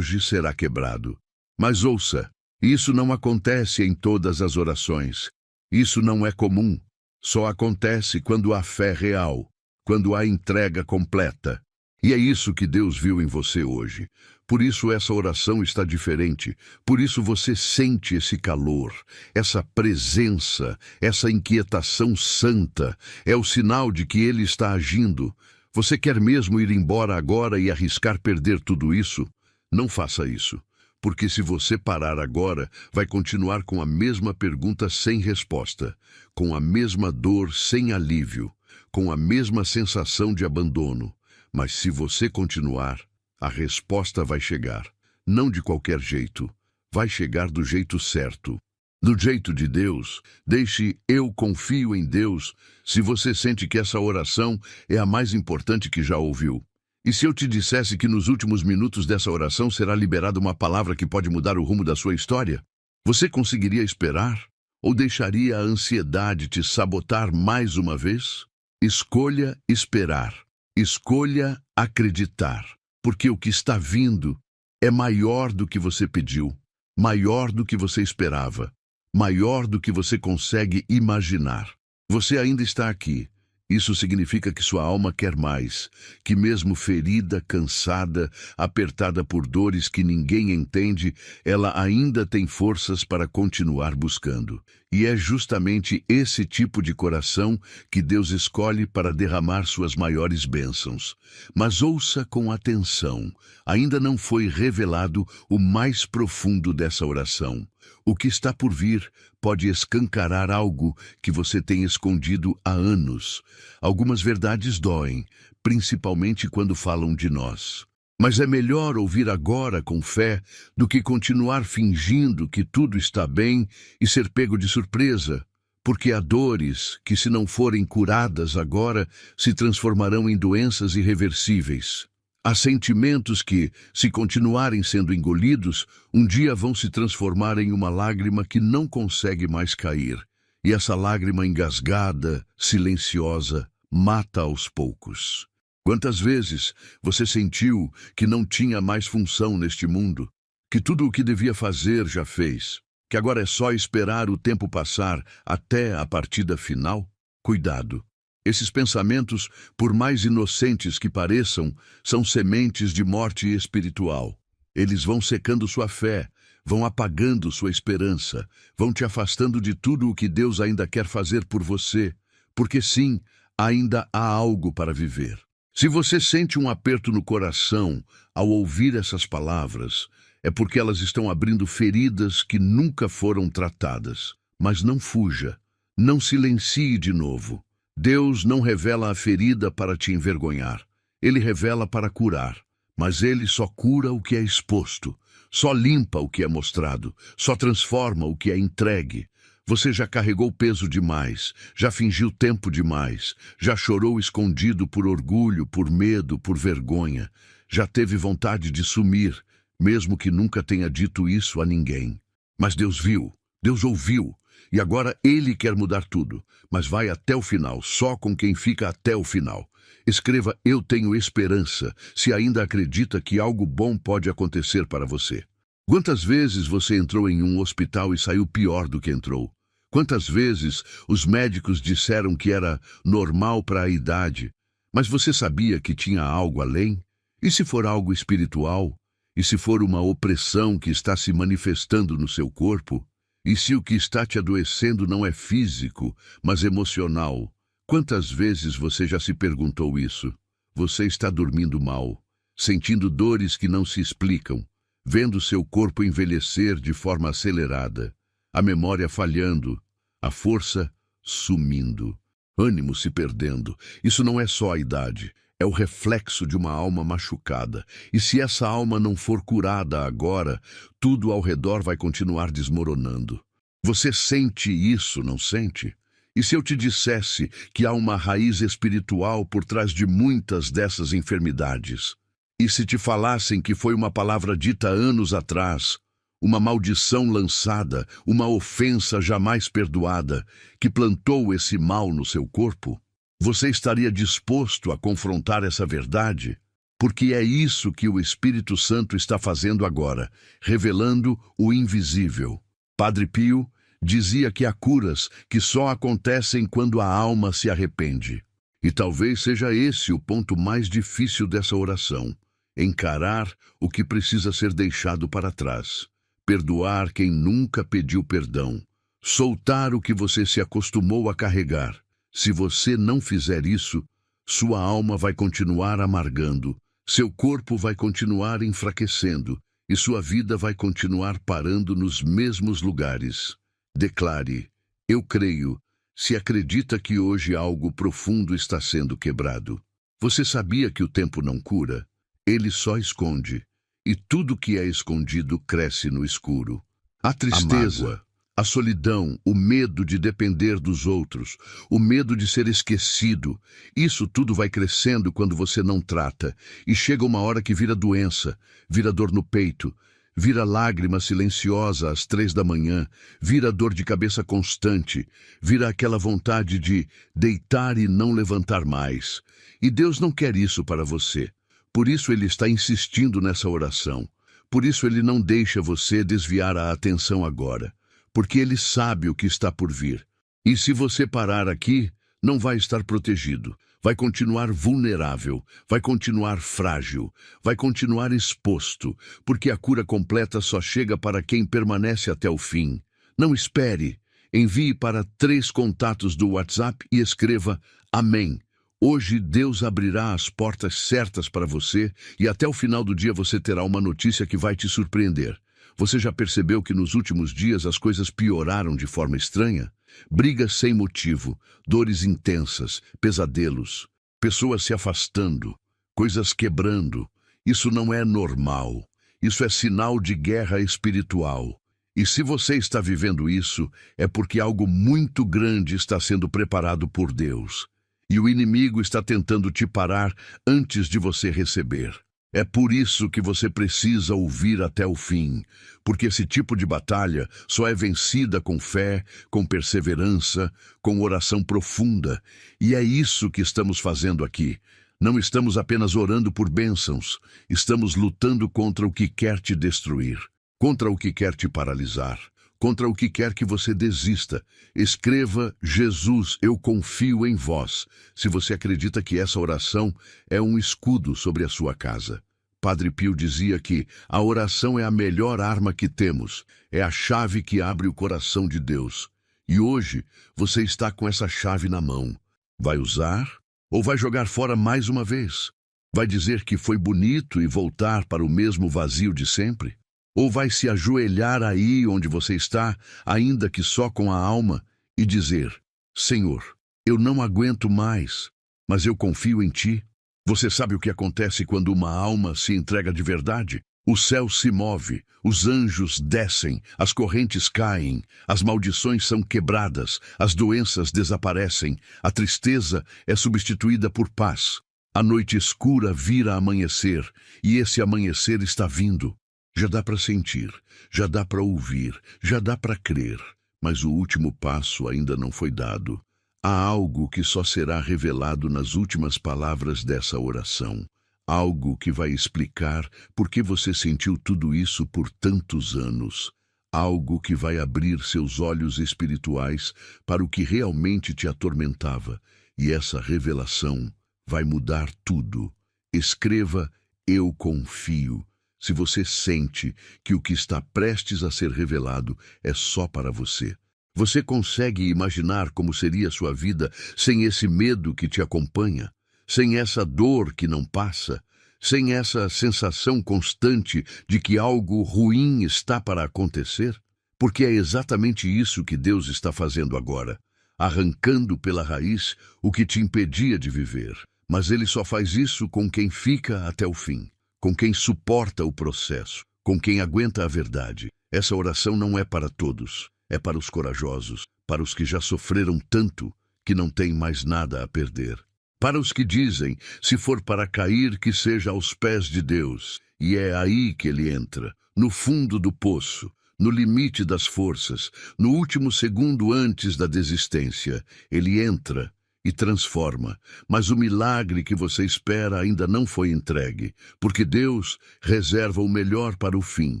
será quebrado. Mas ouça, isso não acontece em todas as orações. Isso não é comum. Só acontece quando há fé real, quando há entrega completa. E é isso que Deus viu em você hoje. Por isso essa oração está diferente. Por isso você sente esse calor, essa presença, essa inquietação santa. É o sinal de que Ele está agindo. Você quer mesmo ir embora agora e arriscar perder tudo isso? Não faça isso. Porque se você parar agora, vai continuar com a mesma pergunta sem resposta, com a mesma dor sem alívio, com a mesma sensação de abandono. Mas se você continuar, a resposta vai chegar. Não de qualquer jeito. Vai chegar do jeito certo. Do jeito de Deus. Deixe "eu confio em Deus" se você sente que essa oração é a mais importante que já ouviu. E se eu te dissesse que nos últimos minutos dessa oração será liberada uma palavra que pode mudar o rumo da sua história? Você conseguiria esperar? Ou deixaria a ansiedade te sabotar mais uma vez? Escolha esperar. Escolha acreditar. Porque o que está vindo é maior do que você pediu, maior do que você esperava, maior do que você consegue imaginar. Você ainda está aqui. Isso significa que sua alma quer mais, que mesmo ferida, cansada, apertada por dores que ninguém entende, ela ainda tem forças para continuar buscando. E é justamente esse tipo de coração que Deus escolhe para derramar suas maiores bênçãos. Mas ouça com atenção, ainda não foi revelado o mais profundo dessa oração. O que está por vir pode escancarar algo que você tem escondido há anos. Algumas verdades doem, principalmente quando falam de nós. Mas é melhor ouvir agora com fé do que continuar fingindo que tudo está bem e ser pego de surpresa. Porque há dores que, se não forem curadas agora, se transformarão em doenças irreversíveis. Há sentimentos que, se continuarem sendo engolidos, um dia vão se transformar em uma lágrima que não consegue mais cair. E essa lágrima engasgada, silenciosa, mata aos poucos. Quantas vezes você sentiu que não tinha mais função neste mundo? Que tudo o que devia fazer já fez? Que agora é só esperar o tempo passar até a partida final? Cuidado! Esses pensamentos, por mais inocentes que pareçam, são sementes de morte espiritual. Eles vão secando sua fé, vão apagando sua esperança, vão te afastando de tudo o que Deus ainda quer fazer por você. Porque sim, ainda há algo para viver. Se você sente um aperto no coração ao ouvir essas palavras, é porque elas estão abrindo feridas que nunca foram tratadas. Mas não fuja, não silencie de novo. Deus não revela a ferida para te envergonhar. Ele revela para curar. Mas ele só cura o que é exposto, só limpa o que é mostrado, só transforma o que é entregue. Você já carregou peso demais, já fingiu tempo demais, já chorou escondido por orgulho, por medo, por vergonha. Já teve vontade de sumir, mesmo que nunca tenha dito isso a ninguém. Mas Deus viu, Deus ouviu, e agora Ele quer mudar tudo, mas vai até o final, só com quem fica até o final. Escreva: eu tenho esperança, se ainda acredita que algo bom pode acontecer para você. Quantas vezes você entrou em um hospital e saiu pior do que entrou? Quantas vezes os médicos disseram que era normal para a idade, mas você sabia que tinha algo além? E se for algo espiritual? E se for uma opressão que está se manifestando no seu corpo? E se o que está te adoecendo não é físico, mas emocional? Quantas vezes você já se perguntou isso? Você está dormindo mal, sentindo dores que não se explicam, vendo seu corpo envelhecer de forma acelerada, a memória falhando, a força sumindo, ânimo se perdendo. Isso não é só a idade, é o reflexo de uma alma machucada. E se essa alma não for curada agora, tudo ao redor vai continuar desmoronando. Você sente isso, não sente? E se eu te dissesse que há uma raiz espiritual por trás de muitas dessas enfermidades? E se te falassem que foi uma palavra dita anos atrás, uma maldição lançada, uma ofensa jamais perdoada, que plantou esse mal no seu corpo? Você estaria disposto a confrontar essa verdade? Porque é isso que o Espírito Santo está fazendo agora, revelando o invisível. Padre Pio dizia que há curas que só acontecem quando a alma se arrepende. E talvez seja esse o ponto mais difícil dessa oração: encarar o que precisa ser deixado para trás, perdoar quem nunca pediu perdão, soltar o que você se acostumou a carregar. Se você não fizer isso, sua alma vai continuar amargando, seu corpo vai continuar enfraquecendo e sua vida vai continuar parando nos mesmos lugares. Declare: eu creio, se acredita que hoje algo profundo está sendo quebrado. Você sabia que o tempo não cura? Ele só esconde, e tudo que é escondido cresce no escuro. A tristeza, a solidão, o medo de depender dos outros, o medo de ser esquecido, isso tudo vai crescendo quando você não trata, e chega uma hora que vira doença, vira dor no peito, vira lágrima silenciosa às 3 da manhã, vira dor de cabeça constante, vira aquela vontade de deitar e não levantar mais. E Deus não quer isso para você. Por isso Ele está insistindo nessa oração. Por isso Ele não deixa você desviar a atenção agora. Porque Ele sabe o que está por vir. E se você parar aqui, não vai estar protegido. Vai continuar vulnerável, vai continuar frágil, vai continuar exposto, porque a cura completa só chega para quem permanece até o fim. Não espere. Envie para 3 contatos do WhatsApp e escreva: Amém. Hoje Deus abrirá as portas certas para você e até o final do dia você terá uma notícia que vai te surpreender. Você já percebeu que nos últimos dias as coisas pioraram de forma estranha? Brigas sem motivo, dores intensas, pesadelos, pessoas se afastando, coisas quebrando. Isso não é normal. Isso é sinal de guerra espiritual. E se você está vivendo isso, é porque algo muito grande está sendo preparado por Deus. E o inimigo está tentando te parar antes de você receber. É por isso que você precisa ouvir até o fim, porque esse tipo de batalha só é vencida com fé, com perseverança, com oração profunda. E é isso que estamos fazendo aqui. Não estamos apenas orando por bênçãos, estamos lutando contra o que quer te destruir, contra o que quer te paralisar, contra o que quer que você desista. Escreva: Jesus, eu confio em vós, se você acredita que essa oração é um escudo sobre a sua casa. Padre Pio dizia que a oração é a melhor arma que temos, é a chave que abre o coração de Deus. E hoje você está com essa chave na mão. Vai usar ou vai jogar fora mais uma vez? Vai dizer que foi bonito e voltar para o mesmo vazio de sempre? Ou vai se ajoelhar aí onde você está, ainda que só com a alma, e dizer: Senhor, eu não aguento mais, mas eu confio em Ti? Você sabe o que acontece quando uma alma se entrega de verdade? O céu se move, os anjos descem, as correntes caem, as maldições são quebradas, as doenças desaparecem, a tristeza é substituída por paz. A noite escura vira amanhecer, e esse amanhecer está vindo. Já dá para sentir, já dá para ouvir, já dá para crer, mas o último passo ainda não foi dado. Há algo que só será revelado nas últimas palavras dessa oração. Algo que vai explicar por que você sentiu tudo isso por tantos anos. Algo que vai abrir seus olhos espirituais para o que realmente te atormentava. E essa revelação vai mudar tudo. Escreva: Eu confio. Se você sente que o que está prestes a ser revelado é só para você. Você consegue imaginar como seria sua vida sem esse medo que te acompanha? Sem essa dor que não passa? Sem essa sensação constante de que algo ruim está para acontecer? Porque é exatamente isso que Deus está fazendo agora, arrancando pela raiz o que te impedia de viver. Mas Ele só faz isso com quem fica até o fim, com quem suporta o processo, com quem aguenta a verdade. Essa oração não é para todos, é para os corajosos, para os que já sofreram tanto que não têm mais nada a perder. Para os que dizem: se for para cair, que seja aos pés de Deus. E é aí que Ele entra, no fundo do poço, no limite das forças, no último segundo antes da desistência. Ele entra e transforma, mas o milagre que você espera ainda não foi entregue, porque Deus reserva o melhor para o fim.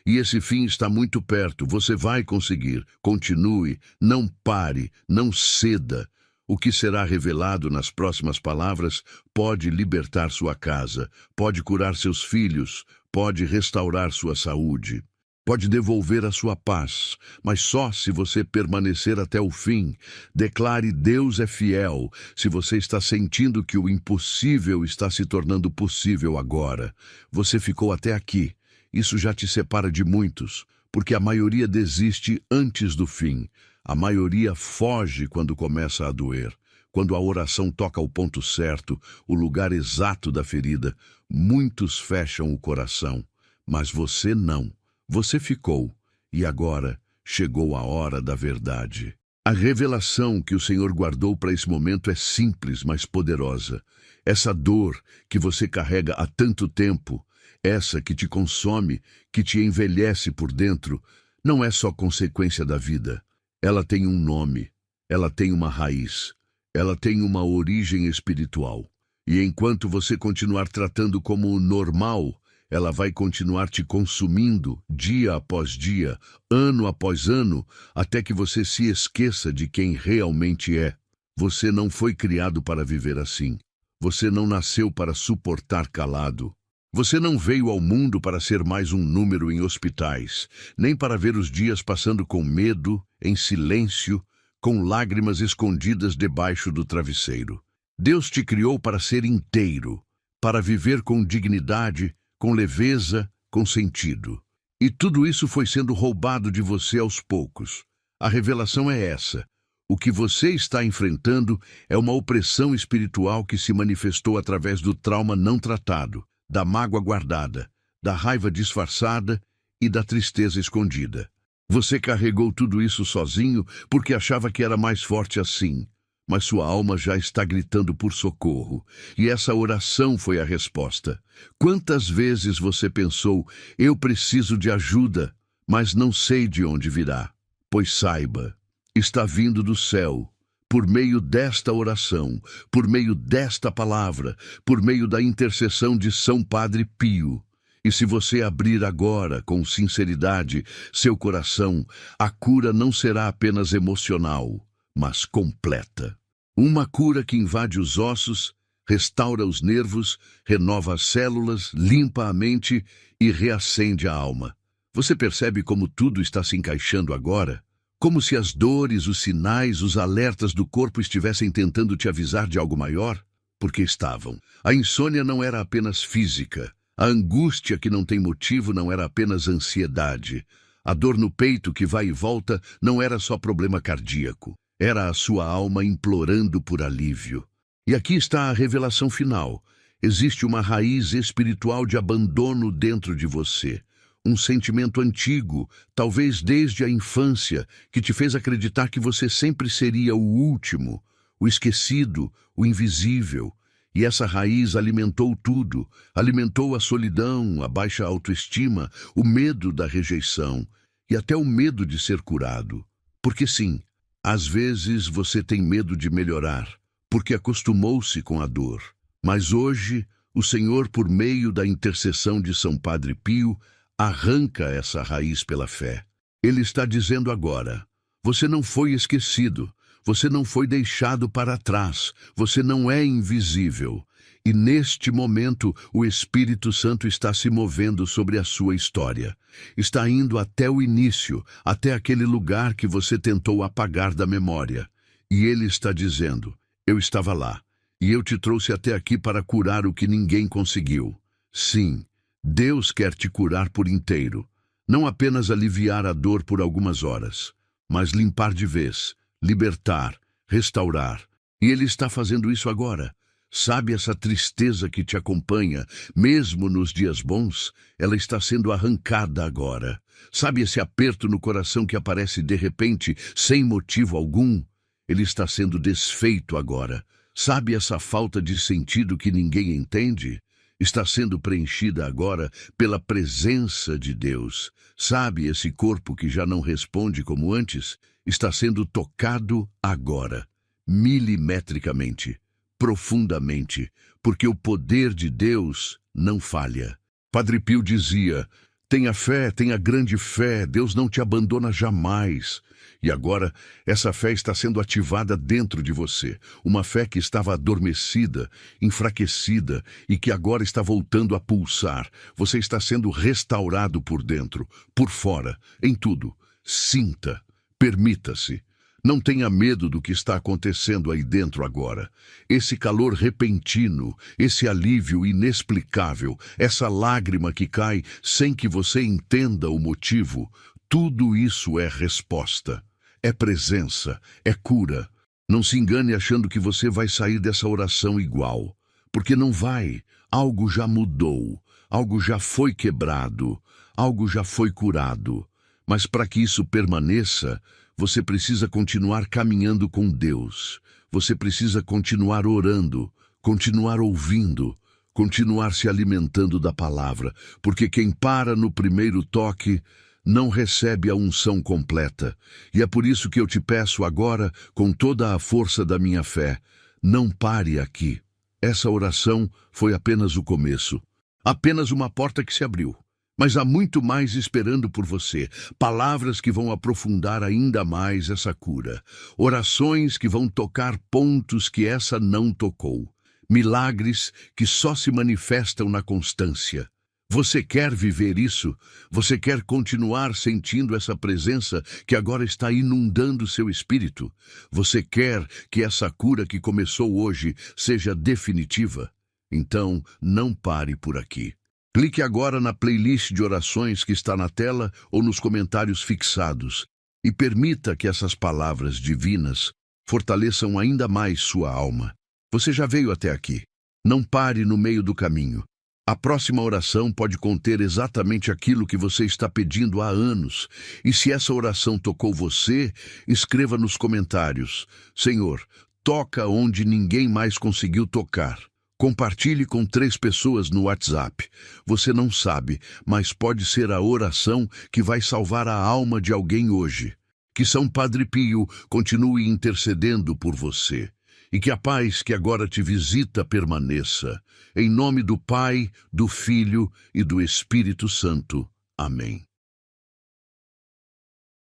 E esse fim está muito perto, você vai conseguir. Continue, não pare, não ceda. O que será revelado nas próximas palavras pode libertar sua casa, pode curar seus filhos, pode restaurar sua saúde, pode devolver a sua paz, mas só se você permanecer até o fim. Declare: Deus é fiel. Se você está sentindo que o impossível está se tornando possível agora, você ficou até aqui. Isso já te separa de muitos, porque a maioria desiste antes do fim. A maioria foge quando começa a doer. Quando a oração toca o ponto certo, o lugar exato da ferida, muitos fecham o coração. Mas você não. Você ficou. E agora chegou a hora da verdade. A revelação que o Senhor guardou para esse momento é simples, mas poderosa. Essa dor que você carrega há tanto tempo, essa que te consome, que te envelhece por dentro, não é só consequência da vida. Ela tem um nome, ela tem uma raiz, ela tem uma origem espiritual. E enquanto você continuar tratando como normal, ela vai continuar te consumindo dia após dia, ano após ano, até que você se esqueça de quem realmente é. Você não foi criado para viver assim. Você não nasceu para suportar calado. Você não veio ao mundo para ser mais um número em hospitais, nem para ver os dias passando com medo, em silêncio, com lágrimas escondidas debaixo do travesseiro. Deus te criou para ser inteiro, para viver com dignidade, com leveza, com sentido. E tudo isso foi sendo roubado de você aos poucos. A revelação é essa. O que você está enfrentando é uma opressão espiritual que se manifestou através do trauma não tratado, da mágoa guardada, da raiva disfarçada e da tristeza escondida. Você carregou tudo isso sozinho porque achava que era mais forte assim, mas sua alma já está gritando por socorro, e essa oração foi a resposta. Quantas vezes você pensou: eu preciso de ajuda, mas não sei de onde virá? Pois saiba, está vindo do céu. Por meio desta oração, por meio desta palavra, por meio da intercessão de São Padre Pio. E se você abrir agora, com sinceridade, seu coração, a cura não será apenas emocional, mas completa. Uma cura que invade os ossos, restaura os nervos, renova as células, limpa a mente e reacende a alma. Você percebe como tudo está se encaixando agora? Como se as dores, os sinais, os alertas do corpo estivessem tentando te avisar de algo maior? Porque estavam. A insônia não era apenas física. A angústia que não tem motivo não era apenas ansiedade. A dor no peito que vai e volta não era só problema cardíaco. Era a sua alma implorando por alívio. E aqui está a revelação final. Existe uma raiz espiritual de abandono dentro de você. Um sentimento antigo, talvez desde a infância, que te fez acreditar que você sempre seria o último, o esquecido, o invisível. E essa raiz alimentou tudo, alimentou a solidão, a baixa autoestima, o medo da rejeição e até o medo de ser curado. Porque sim, às vezes você tem medo de melhorar, porque acostumou-se com a dor. Mas hoje, o Senhor, por meio da intercessão de São Padre Pio, arranca essa raiz pela fé. Ele está dizendo agora: você não foi esquecido, você não foi deixado para trás, você não é invisível. E neste momento, o Espírito Santo está se movendo sobre a sua história. Está indo até o início, até aquele lugar que você tentou apagar da memória. E ele está dizendo: eu estava lá, e eu te trouxe até aqui para curar o que ninguém conseguiu. Sim, Deus quer te curar por inteiro, não apenas aliviar a dor por algumas horas, mas limpar de vez, libertar, restaurar. E Ele está fazendo isso agora. Sabe essa tristeza que te acompanha, mesmo nos dias bons? Ela está sendo arrancada agora. Sabe esse aperto no coração que aparece de repente, sem motivo algum? Ele está sendo desfeito agora. Sabe essa falta de sentido que ninguém entende? Está sendo preenchida agora pela presença de Deus. Sabe esse corpo que já não responde como antes? Está sendo tocado agora, milimetricamente, profundamente, porque o poder de Deus não falha. Padre Pio dizia: tenha fé, tenha grande fé, Deus não te abandona jamais. E agora, essa fé está sendo ativada dentro de você. Uma fé que estava adormecida, enfraquecida e que agora está voltando a pulsar. Você está sendo restaurado por dentro, por fora, em tudo. Sinta, permita-se. Não tenha medo do que está acontecendo aí dentro agora. Esse calor repentino, esse alívio inexplicável, essa lágrima que cai sem que você entenda o motivo, tudo isso é resposta. É presença, é cura. Não se engane achando que você vai sair dessa oração igual, porque não vai. Algo já mudou, algo já foi quebrado, algo já foi curado. Mas para que isso permaneça, você precisa continuar caminhando com Deus. Você precisa continuar orando, continuar ouvindo, continuar se alimentando da palavra, porque quem para no primeiro toque não recebe a unção completa. E é por isso que eu te peço agora, com toda a força da minha fé, não pare aqui. Essa oração foi apenas o começo, apenas uma porta que se abriu. Mas há muito mais esperando por você, palavras que vão aprofundar ainda mais essa cura, orações que vão tocar pontos que essa não tocou, milagres que só se manifestam na constância. Você quer viver isso? Você quer continuar sentindo essa presença que agora está inundando seu espírito? Você quer que essa cura que começou hoje seja definitiva? Então, não pare por aqui. Clique agora na playlist de orações que está na tela ou nos comentários fixados e permita que essas palavras divinas fortaleçam ainda mais sua alma. Você já veio até aqui. Não pare no meio do caminho. A próxima oração pode conter exatamente aquilo que você está pedindo há anos. E se essa oração tocou você, escreva nos comentários: Senhor, toca onde ninguém mais conseguiu tocar. Compartilhe com 3 pessoas no WhatsApp. Você não sabe, mas pode ser a oração que vai salvar a alma de alguém hoje. Que São Padre Pio continue intercedendo por você. E que a paz que agora te visita permaneça. Em nome do Pai, do Filho e do Espírito Santo. Amém.